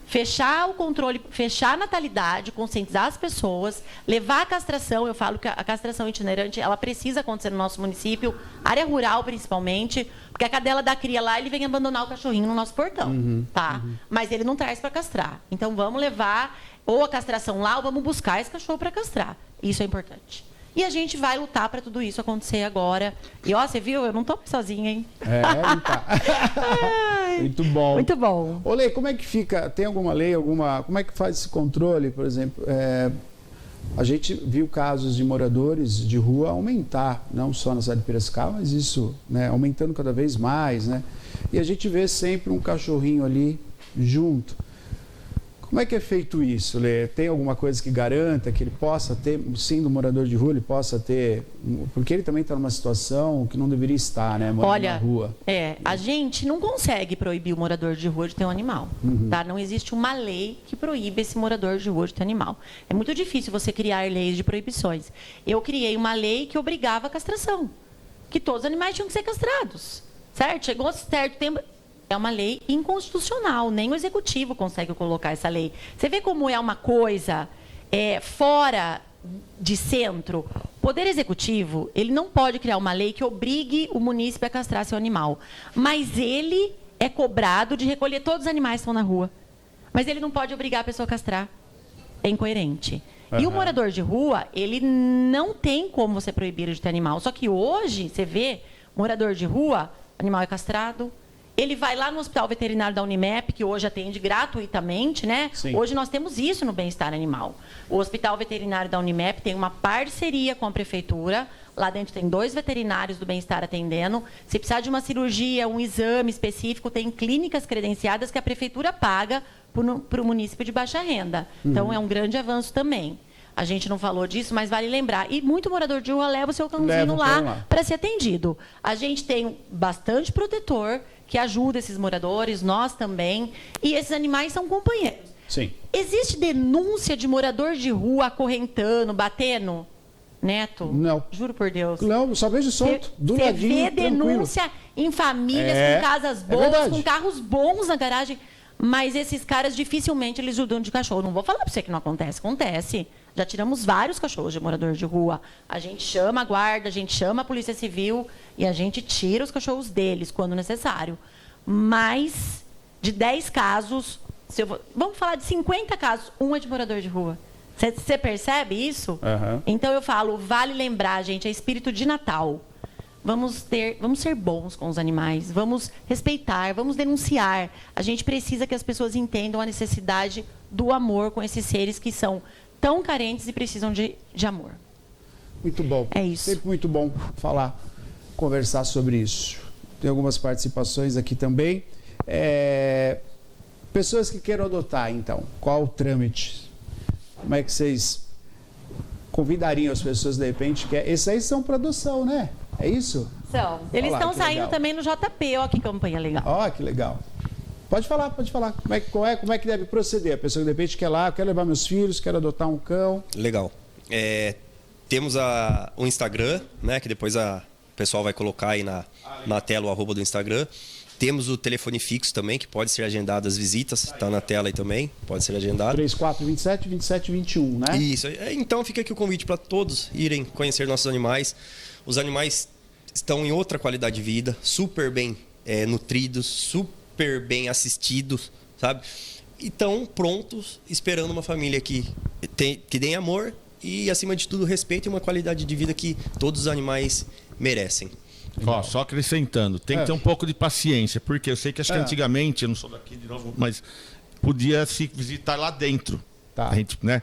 B: Fechar o controle, fechar a natalidade, conscientizar as pessoas, levar a castração. Eu falo que a castração itinerante, ela precisa acontecer no nosso município, área rural principalmente, porque a cadela da cria lá, ele vem abandonar o cachorrinho no nosso portão, tá? Mas ele não traz para castrar. Então, vamos levar ou a castração lá, ou vamos buscar esse cachorro para castrar. Isso é importante. E a gente vai lutar para tudo isso acontecer agora. E, ó, você viu? Eu não tô sozinha, hein?
A: Não tá. Muito bom.
B: Muito bom.
A: Ô, Lei, como é que fica? Tem alguma lei, como é que faz esse controle, por exemplo? A gente viu casos de moradores de rua aumentar, não só na cidade de Piracicaba, mas isso, né, aumentando cada vez mais, né? E a gente vê sempre um cachorrinho ali junto. Como é que é feito isso, Lê? Tem alguma coisa que garanta que ele possa ter, sim, do morador de rua, ele possa ter... Porque ele também está numa situação que não deveria estar, né? Morando na rua.
B: A gente não consegue proibir o morador de rua de ter um animal. Tá? Não existe uma lei que proíbe esse morador de rua de ter animal. É muito difícil você criar leis de proibições. Eu criei uma lei que obrigava a castração. Que todos os animais tinham que ser castrados. Certo? Chegou certo tempo... É uma lei inconstitucional, nem o executivo consegue colocar essa lei. Você vê como é uma coisa fora de centro? O Poder Executivo, ele não pode criar uma lei que obrigue o munícipe a castrar seu animal. Mas ele é cobrado de recolher todos os animais que estão na rua. Mas ele não pode obrigar a pessoa a castrar. É incoerente. E o morador de rua, ele não tem como você proibir de ter animal. Só que hoje, você vê, morador de rua, animal é castrado. Ele vai lá no Hospital Veterinário da Unimep, que hoje atende gratuitamente, né?
A: Sim.
B: Hoje nós temos isso no bem-estar animal. O Hospital Veterinário da Unimep tem uma parceria com a prefeitura. Lá dentro tem 2 veterinários do bem-estar atendendo. Se precisar de uma cirurgia, um exame específico, tem clínicas credenciadas que a prefeitura paga para o município de baixa renda. Então, é um grande avanço também. A gente não falou disso, mas vale lembrar. E muito morador de rua leva o seu cãozinho lá para ser atendido. A gente tem bastante protetor que ajuda esses moradores, nós também. E esses animais são companheiros.
A: Sim.
B: Existe denúncia de morador de rua acorrentando, batendo? Neto?
A: Não.
B: Juro por Deus.
A: Não, só vejo solto, do
B: Você
A: ladinho,
B: vê
A: tranquilo.
B: denúncia em famílias, com casas boas, com carros bons na garagem. Mas esses caras, dificilmente, eles ajudam de cachorro. Não vou falar para você que não acontece. Acontece. Já tiramos vários cachorros de morador de rua. A gente chama a guarda, a gente chama a polícia civil e a gente tira os cachorros deles quando necessário. Mas, de 10 casos, vamos falar de 50 casos, um é de morador de rua. Você percebe isso?
A: Uhum.
B: Então eu falo, vale lembrar, gente, é espírito de Natal. Vamos ser bons com os animais, vamos respeitar, vamos denunciar. A gente precisa que as pessoas entendam a necessidade do amor com esses seres que são tão carentes e precisam de amor.
A: Muito bom.
B: É isso.
A: Sempre muito bom conversar sobre isso. Tem algumas participações aqui também. Pessoas que queiram adotar, então, qual o trâmite? Como é que vocês convidariam as pessoas, de repente? Esses aí são para adoção, né? É isso?
B: São. Eles estão saindo também no JP, ó, que campanha legal.
A: Ó, que legal. Pode falar. Como é que deve proceder? A pessoa que de repente quer lá, quer levar meus filhos, quer adotar um cão.
C: Legal. Temos o Instagram, né? Que depois o pessoal vai colocar aí na tela o @ do Instagram. Temos o telefone fixo também, que pode ser agendado as visitas. Está na tela aí também, pode ser agendado.
A: 3427 2721, né?
C: Isso. Então fica aqui o convite para todos irem conhecer nossos animais. Os animais estão em outra qualidade de vida, super bem nutridos, super bem assistidos, sabe? E estão prontos, esperando uma família que dê amor e, acima de tudo, respeito e uma qualidade de vida que todos os animais merecem.
D: Ó, só acrescentando, tem que ter um pouco de paciência, porque eu sei que antigamente, eu não sou daqui de novo, mas podia se visitar lá dentro.
A: Tá.
D: A gente, né?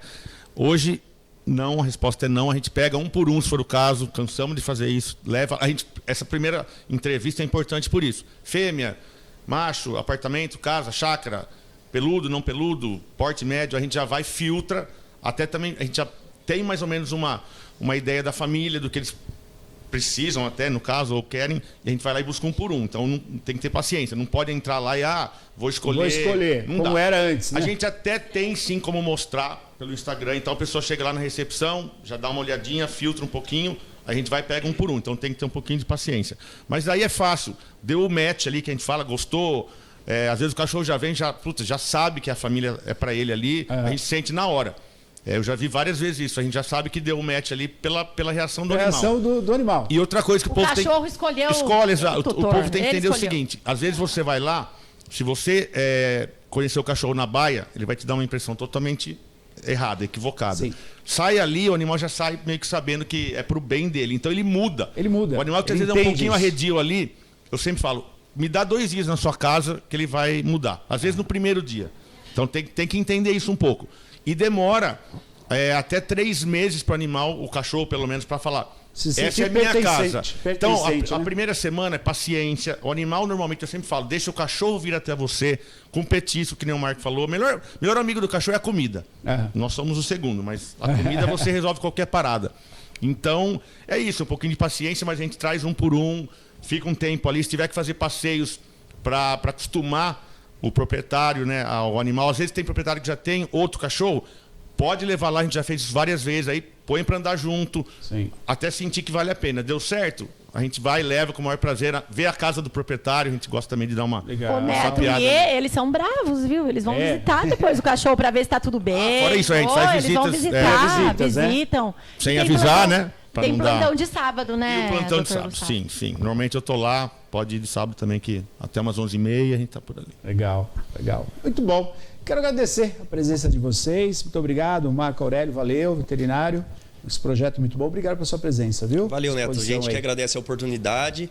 D: Hoje, não, a resposta é não. A gente pega um por um, se for o caso, cansamos de fazer isso. Essa primeira entrevista é importante por isso. Fêmea, macho, apartamento, casa, chácara, peludo, não peludo, porte médio, a gente já vai, filtra, até também, a gente já tem mais ou menos uma ideia da família, do que eles precisam até, no caso, ou querem, e a gente vai lá e busca um por um. Então tem que ter paciência, não pode entrar lá e vou escolher. Não
A: como
D: dá.
A: Era antes, né?
D: A gente até tem sim como mostrar pelo Instagram, então a pessoa chega lá na recepção, já dá uma olhadinha, filtra um pouquinho, a gente vai e pega um por um, então tem que ter um pouquinho de paciência. Mas daí é fácil, deu o match ali que a gente fala, gostou, às vezes o cachorro já vem, já sabe que a família é para ele ali, a gente sente na hora. Eu já vi várias vezes isso. A gente já sabe que deu um match ali pela reação do animal.
A: Reação do animal.
D: E outra coisa que o povo tem...
B: O cachorro escolheu...
D: exato. O povo tem que entender o seguinte. Às vezes você vai lá, se você conhecer o cachorro na baia, ele vai te dar uma impressão totalmente errada, equivocada. Sim. Sai ali, o animal já sai meio que sabendo que é pro bem dele. Então ele muda. O animal que às vezes é um pouquinho arredio ali, eu sempre falo, me dá 2 dias na sua casa que ele vai mudar. Às vezes no primeiro dia. Então tem que entender isso um pouco. E demora até 3 meses para o animal, o cachorro pelo menos, para falar. Essa é a minha casa. Então, a primeira semana é paciência. O animal, normalmente, eu sempre falo, deixa o cachorro vir até você com petisco, que nem o Marco falou. Melhor amigo do cachorro é a comida. Nós somos o segundo, mas a comida você resolve qualquer parada. Então, é isso, um pouquinho de paciência, mas a gente traz um por um, fica um tempo ali. Se tiver que fazer passeios para acostumar o proprietário, né, ao animal. Às vezes tem proprietário que já tem outro cachorro, pode levar lá, a gente já fez isso várias vezes, aí põe para andar junto, até sentir que vale a pena. Deu certo? A gente vai e leva com o maior prazer, vê a casa do proprietário, a gente gosta também de dar uma
B: sapiada. Eles são bravos, viu? Eles vão visitar depois o cachorro para ver se está tudo bem.
D: Fora isso, a gente faz visitas.
B: Eles vão visitam.
D: Sem avisar, né?
B: Tem plantão de sábado, né?
D: E o plantão de sábado, sim. Normalmente eu tô lá, pode ir de sábado também, que até umas 11h30 a gente tá por ali.
A: Legal. Muito bom. Quero agradecer a presença de vocês. Muito obrigado, Marco Aurélio, valeu, veterinário. Esse projeto é muito bom. Obrigado pela sua presença, viu?
C: Valeu, Neto. A gente que agradece a oportunidade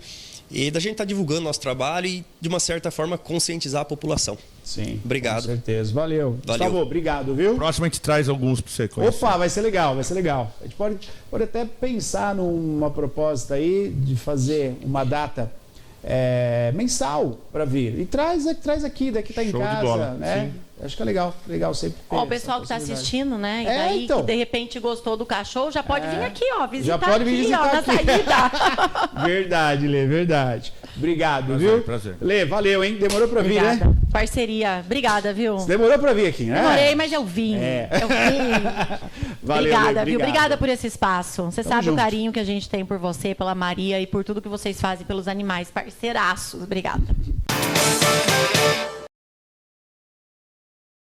C: e da gente estar divulgando nosso trabalho e, de uma certa forma, conscientizar a população.
A: Sim.
C: Obrigado.
A: Com certeza. Valeu. Gustavo, obrigado, viu?
D: Próximo a gente traz alguns para você conhecer.
A: Opa, vai ser legal. A gente pode até pensar numa proposta aí de fazer uma data mensal para vir. E traz aqui, daqui tá em casa. De bola. Né? Sim. Acho que é legal sempre ter
B: o pessoal que está assistindo, né? E daí que de repente gostou do cachorro, já pode vir aqui, visitar.
A: Já pode vir visitar
B: na saída.
A: Verdade, Lê, verdade. Obrigado, viu?
D: Prazer.
A: Lê, valeu, hein? Demorou para vir, né?
B: Parceria. Obrigada, viu?
A: Demorou para vir aqui, né?
B: Demorei, mas eu vim. Eu vim.
A: Valeu,
B: obrigada,
A: Lê,
B: viu? Obrigada por esse espaço. Você sabe
A: junto.
B: o carinho que a gente tem por você, pela Maria e por tudo que vocês fazem pelos animais. Parceiraços. Obrigada.